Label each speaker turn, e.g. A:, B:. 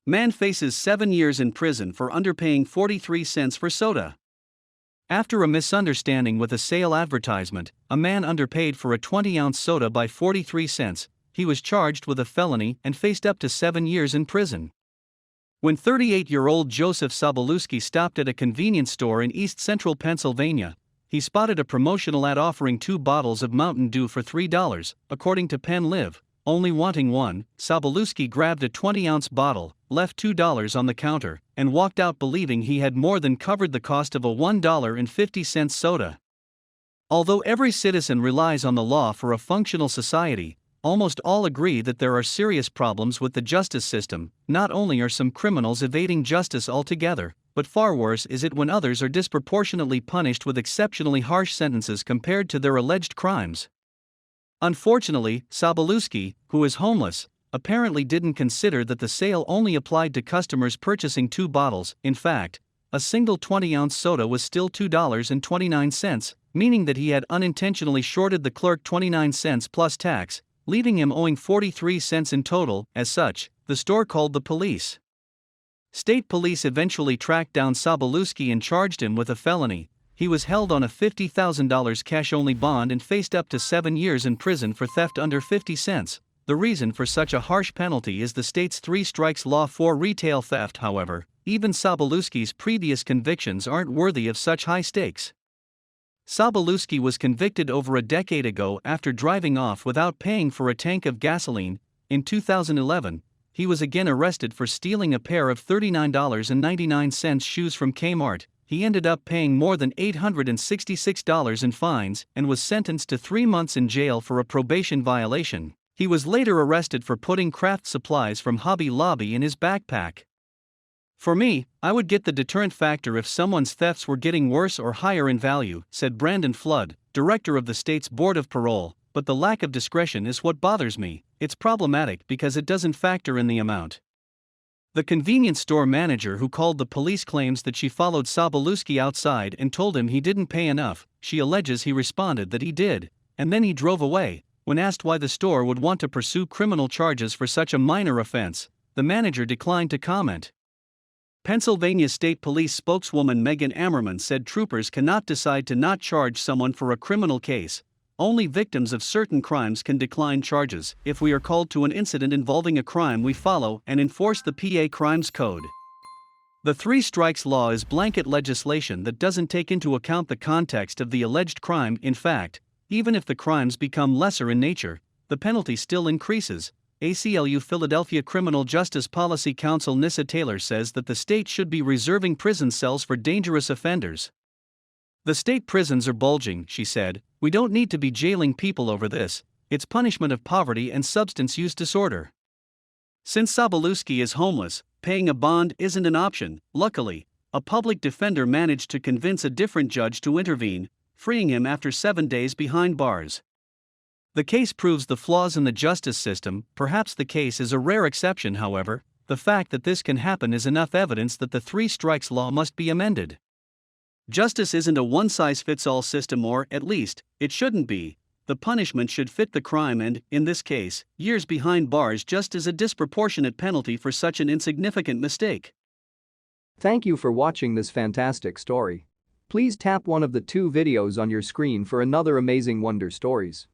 A: Man faces 7 years in prison for underpaying 43 cents for soda. After a misunderstanding with a sale advertisement, a man underpaid for a 20-ounce soda by 43 cents. He was charged with a felony and faced up to 7 years in prison. When 38-year-old Joseph Sobolewski stopped at a convenience store in East Central Pennsylvania, he spotted a promotional ad offering 2 bottles of Mountain Dew for $3, according to Penn Live. Only wanting one, Sobolewski grabbed a 20-ounce bottle, left $2 on the counter, and walked out believing he had more than covered the cost of a $1.50 soda. Although every citizen relies on the law for a functional society, almost all agree that there are serious problems with the justice system. Not only are some criminals evading justice altogether, but far worse is it when others are disproportionately punished with exceptionally harsh sentences compared to their alleged crimes. Unfortunately, Sobolewski, who is homeless, apparently didn't consider that the sale only applied to customers purchasing 2 bottles. In fact, a single 20-ounce soda was still $2.29, meaning that he had unintentionally shorted the clerk 29 cents plus tax, leaving him owing 43 cents in total. As such, the store called the police. State police eventually tracked down Sobolewski and charged him with a felony. He was held on a $50,000 cash-only bond and faced up to 7 years in prison for theft under 50 cents. The reason for such a harsh penalty is the state's 3 strikes law for retail theft. However, even Sobolewski's previous convictions aren't worthy of such high stakes. Sobolewski was convicted over a decade ago after driving off without paying for a tank of gasoline. In 2011, he was again arrested for stealing a pair of $39.99 shoes from Kmart. He ended up paying more than $866 in fines and was sentenced to 3 months in jail for a probation violation. He was later arrested for putting craft supplies from Hobby Lobby in his backpack. For me, I would get the deterrent factor if someone's thefts were getting worse or higher in value, said Brandon Flood, director of the state's Board of Parole, but the lack of discretion is what bothers me. It's problematic because it doesn't factor in the amount. The convenience store manager who called the police claims that she followed Sobolewski outside and told him he didn't pay enough. She alleges he responded that he did, and then he drove away. When asked why the store would want to pursue criminal charges for such a minor offense, the manager declined to comment. Pennsylvania State Police spokeswoman Megan Ammerman said troopers cannot decide to not charge someone for a criminal case. Only victims of certain crimes can decline charges. If we are called to an incident involving a crime, we follow and enforce the PA Crimes Code. The 3 strikes law is blanket legislation that doesn't take into account the context of the alleged crime. In fact, even if the crimes become lesser in nature, the penalty still increases. ACLU Philadelphia Criminal Justice Policy Counsel Nissa Taylor says that the state should be reserving prison cells for dangerous offenders. The state prisons are bulging, she said. We don't need to be jailing people over this. It's punishment of poverty and substance use disorder. Since Sobolewski is homeless, paying a bond isn't an option. Luckily, a public defender managed to convince a different judge to intervene, freeing him after 7 days behind bars. The case proves the flaws in the justice system. Perhaps the case is a rare exception, however. The fact that this can happen is enough evidence that the 3 strikes law must be amended. Justice isn't a one-size-fits-all system, or, at least, it shouldn't be. The punishment should fit the crime and, in this case, years behind bars just is a disproportionate penalty for such an insignificant mistake.
B: Thank you for watching this fantastic story. Please tap one of the 2 videos on your screen for another amazing Wonder Stories.